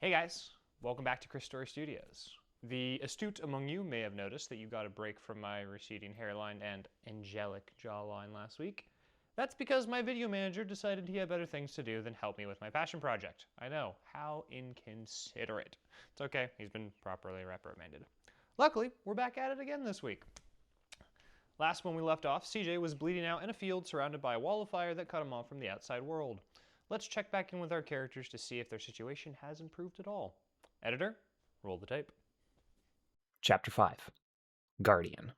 Hey guys, welcome back to Chris Story Studios. The astute among you may have noticed that you got a break from my receding hairline and angelic jawline last week. That's because my video manager decided he had better things to do than help me with my passion project. I know, how inconsiderate. It's okay, he's been properly reprimanded. Luckily, we're back at it again this week. Last when we left off, CJ was bleeding out in a field surrounded by a wall of fire that cut him off from the outside world. Let's check back in with our characters to see if their situation has improved at all. Editor, roll the tape. Chapter 5 Guardian.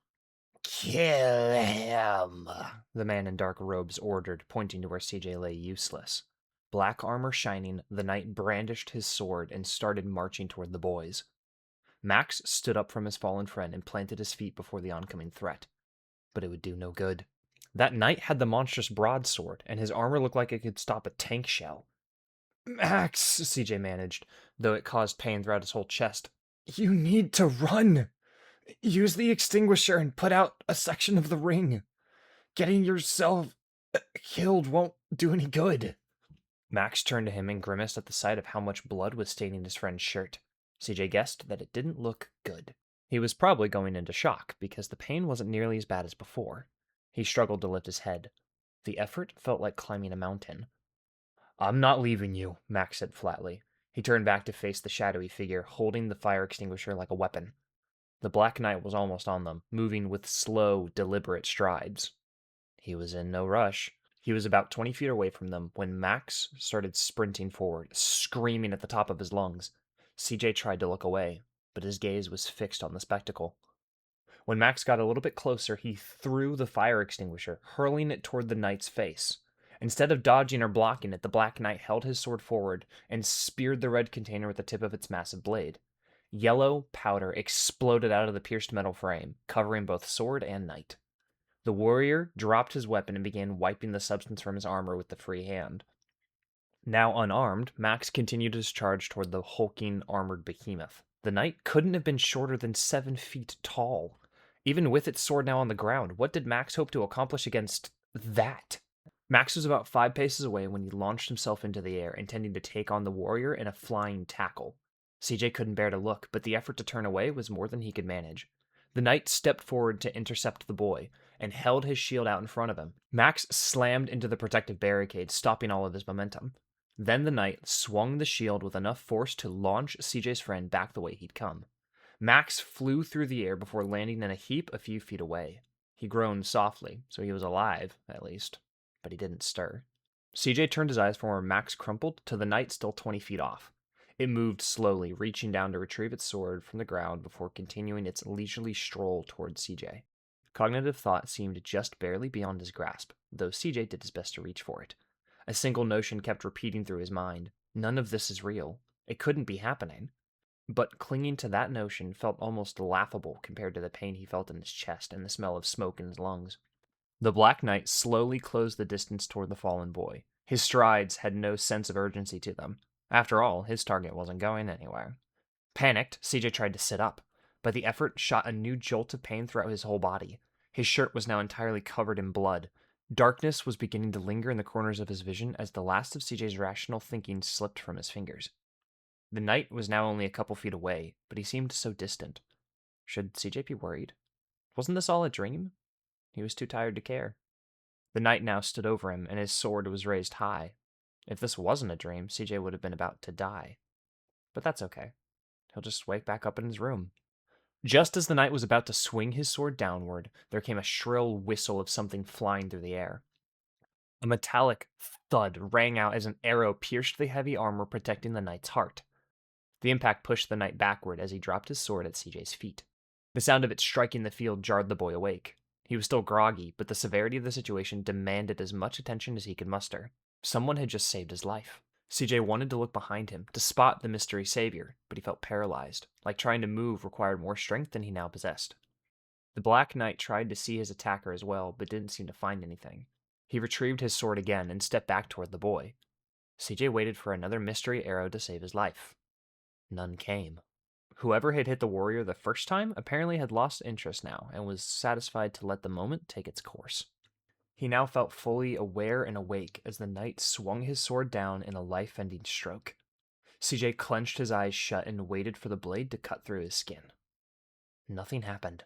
Kill him, the man in dark robes ordered, pointing to where CJ lay useless. Black armor shining, the knight brandished his sword and started marching toward the boys. Max stood up from his fallen friend and planted his feet before the oncoming threat. But it would do no good. That knight had the monstrous broadsword, and his armor looked like it could stop a tank shell. Max, CJ managed, though it caused pain throughout his whole chest. You need to run! Use the extinguisher and put out a section of the ring. Getting yourself killed won't do any good. Max turned to him and grimaced at the sight of how much blood was staining his friend's shirt. CJ guessed that it didn't look good. He was probably going into shock because the pain wasn't nearly as bad as before. He struggled to lift his head. The effort felt like climbing a mountain. I'm not leaving you, Max said flatly. He turned back to face the shadowy figure, holding the fire extinguisher like a weapon. The Black Knight was almost on them, moving with slow, deliberate strides. He was in no rush. He was about 20 feet away from them when Max started sprinting forward, screaming at the top of his lungs. CJ tried to look away, but his gaze was fixed on the spectacle. When Max got a little bit closer, he threw the fire extinguisher, hurling it toward the knight's face. Instead of dodging or blocking it, the Black Knight held his sword forward and speared the red container with the tip of its massive blade. Yellow powder exploded out of the pierced metal frame, covering both sword and knight. The warrior dropped his weapon and began wiping the substance from his armor with the free hand. Now unarmed, Max continued his charge toward the hulking, armored behemoth. The knight couldn't have been shorter than 7 feet tall. Even with its sword now on the ground, what did Max hope to accomplish against that? Max was about 5 paces away when he launched himself into the air, intending to take on the warrior in a flying tackle. CJ couldn't bear to look, but the effort to turn away was more than he could manage. The knight stepped forward to intercept the boy, and held his shield out in front of him. Max slammed into the protective barricade, stopping all of his momentum. Then the knight swung the shield with enough force to launch CJ's friend back the way he'd come. Max flew through the air before landing in a heap a few feet away. He groaned softly, so he was alive, at least, but he didn't stir. CJ turned his eyes from where Max crumpled to the knight still 20 feet off. It moved slowly, reaching down to retrieve its sword from the ground before continuing its leisurely stroll towards CJ. Cognitive thought seemed just barely beyond his grasp, though CJ did his best to reach for it. A single notion kept repeating through his mind. None of this is real. It couldn't be happening. But clinging to that notion felt almost laughable compared to the pain he felt in his chest and the smell of smoke in his lungs. The Black Knight slowly closed the distance toward the fallen boy. His strides had no sense of urgency to them. After all, his target wasn't going anywhere. Panicked, CJ tried to sit up, but the effort shot a new jolt of pain throughout his whole body. His shirt was now entirely covered in blood. Darkness was beginning to linger in the corners of his vision as the last of CJ's rational thinking slipped from his fingers. The knight was now only a couple feet away, but he seemed so distant. Should CJ be worried? Wasn't this all a dream? He was too tired to care. The knight now stood over him, and his sword was raised high. If this wasn't a dream, CJ would have been about to die. But that's okay. He'll just wake back up in his room. Just as the knight was about to swing his sword downward, there came a shrill whistle of something flying through the air. A metallic thud rang out as an arrow pierced the heavy armor protecting the knight's heart. The impact pushed the knight backward as he dropped his sword at CJ's feet. The sound of it striking the field jarred the boy awake. He was still groggy, but the severity of the situation demanded as much attention as he could muster. Someone had just saved his life. CJ wanted to look behind him, to spot the mystery savior, but he felt paralyzed, like trying to move required more strength than he now possessed. The Black Knight tried to see his attacker as well, but didn't seem to find anything. He retrieved his sword again and stepped back toward the boy. CJ waited for another mystery arrow to save his life. None came. Whoever had hit the warrior the first time apparently had lost interest now and was satisfied to let the moment take its course. He now felt fully aware and awake as the knight swung his sword down in a life-ending stroke. CJ clenched his eyes shut and waited for the blade to cut through his skin. Nothing happened.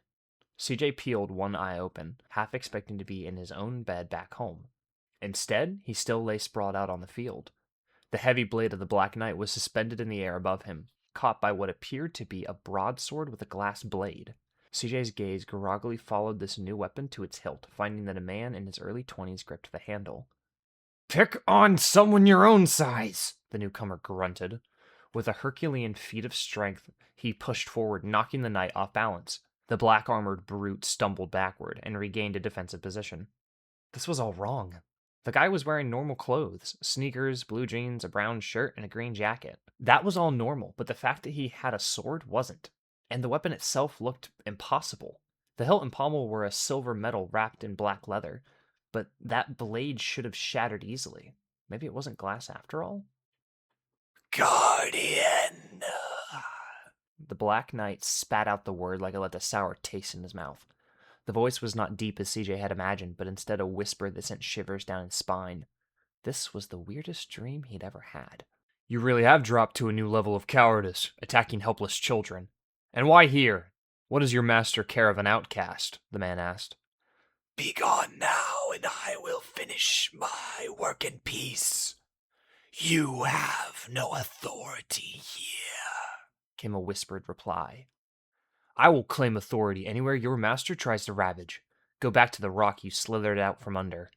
CJ peeled one eye open, half expecting to be in his own bed back home. Instead, he still lay sprawled out on the field. The heavy blade of the Black Knight was suspended in the air above him, caught by what appeared to be a broadsword with a glass blade. CJ's gaze groggily followed this new weapon to its hilt, finding that a man in his early 20s gripped the handle. "Pick on someone your own size," the newcomer grunted. With a Herculean feat of strength, he pushed forward, knocking the knight off balance. The black-armored brute stumbled backward and regained a defensive position. This was all wrong. The guy was wearing normal clothes, sneakers, blue jeans, a brown shirt, and a green jacket. That was all normal, but the fact that he had a sword wasn't. And the weapon itself looked impossible. The hilt and pommel were a silver metal wrapped in black leather, but that blade should have shattered easily. Maybe it wasn't glass after all? "Guardian!" The Black Knight spat out the word like it let the sour taste in his mouth. The voice was not deep as CJ had imagined, but instead a whisper that sent shivers down his spine. This was the weirdest dream he'd ever had. "You really have dropped to a new level of cowardice, attacking helpless children. And why here? What does your master care of an outcast?" the man asked. "Begone now, and I will finish my work in peace. You have no authority here," came a whispered reply. "I will claim authority anywhere your master tries to ravage. Go back to the rock you slithered out from under."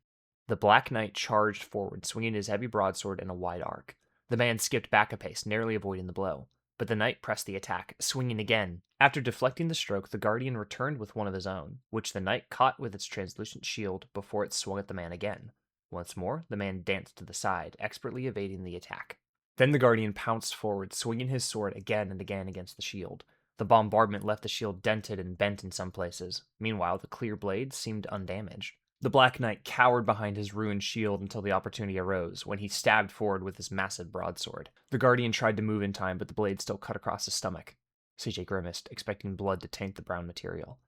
The Black Knight charged forward, swinging his heavy broadsword in a wide arc. The man skipped back a pace, narrowly avoiding the blow. But the knight pressed the attack, swinging again. After deflecting the stroke, the Guardian returned with one of his own, which the knight caught with its translucent shield before it swung at the man again. Once more, the man danced to the side, expertly evading the attack. Then the Guardian pounced forward, swinging his sword again and again against the shield. The bombardment left the shield dented and bent in some places. Meanwhile, the clear blade seemed undamaged. The Black Knight cowered behind his ruined shield until the opportunity arose, when he stabbed forward with his massive broadsword. The Guardian tried to move in time, but the blade still cut across his stomach. CJ grimaced, expecting blood to taint the brown material.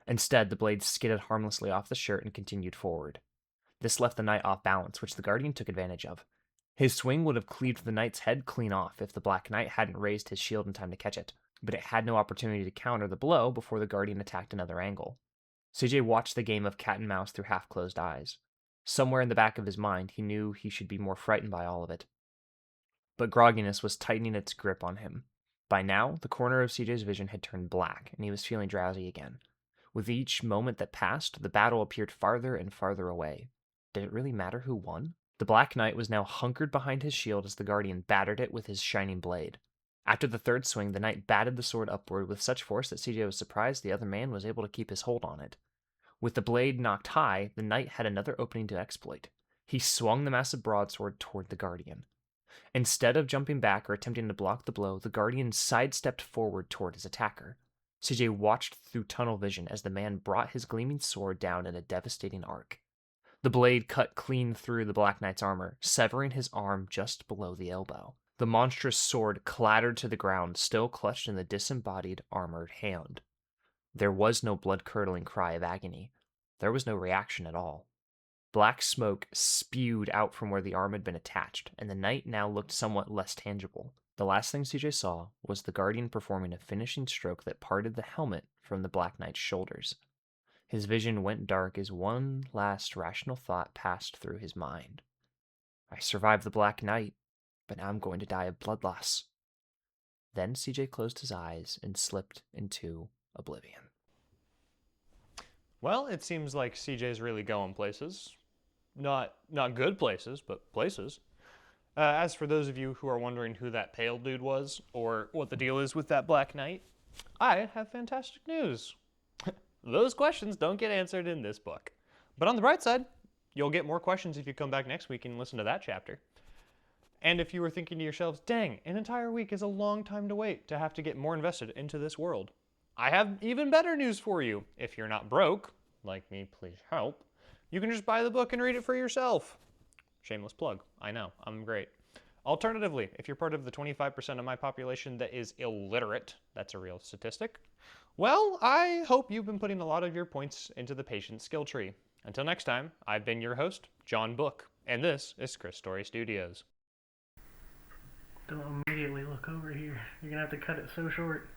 Instead, the blade skidded harmlessly off the shirt and continued forward. This left the knight off balance, which the Guardian took advantage of. His swing would have cleaved the knight's head clean off if the Black Knight hadn't raised his shield in time to catch it, but it had no opportunity to counter the blow before the Guardian attacked another angle. CJ watched the game of cat and mouse through half-closed eyes. Somewhere in the back of his mind, he knew he should be more frightened by all of it. But grogginess was tightening its grip on him. By now, the corner of CJ's vision had turned black, and he was feeling drowsy again. With each moment that passed, the battle appeared farther and farther away. Did it really matter who won? The Black Knight was now hunkered behind his shield as the Guardian battered it with his shining blade. After the third swing, the knight batted the sword upward with such force that CJ was surprised the other man was able to keep his hold on it. With the blade knocked high, the knight had another opening to exploit. He swung the massive broadsword toward the Guardian. Instead of jumping back or attempting to block the blow, the Guardian sidestepped forward toward his attacker. CJ watched through tunnel vision as the man brought his gleaming sword down in a devastating arc. The blade cut clean through the Black Knight's armor, severing his arm just below the elbow. The monstrous sword clattered to the ground, still clutched in the disembodied, armored hand. There was no blood-curdling cry of agony. There was no reaction at all. Black smoke spewed out from where the arm had been attached, and the knight now looked somewhat less tangible. The last thing CJ saw was the Guardian performing a finishing stroke that parted the helmet from the Black Knight's shoulders. His vision went dark as one last rational thought passed through his mind. I survived the Black Knight, but now I'm going to die of blood loss. Then CJ closed his eyes and slipped into oblivion. Well, it seems like CJ's really going places. Not good places, but places. As for those of you who are wondering who that pale dude was, or what the deal is with that Black Knight, I have fantastic news. Those questions don't get answered in this book. But on the bright side, you'll get more questions if you come back next week and listen to that chapter. And if you were thinking to yourselves, dang, an entire week is a long time to wait to have to get more invested into this world, I have even better news for you. If you're not broke, like me, please help, you can just buy the book and read it for yourself. Shameless plug, I know, I'm great. Alternatively, if you're part of the 25% of my population that is illiterate, that's a real statistic, well, I hope you've been putting a lot of your points into the patient skill tree. Until next time, I've been your host, John Book, and this is Chris Story Studios. Don't immediately look over here. You're gonna have to cut it so short.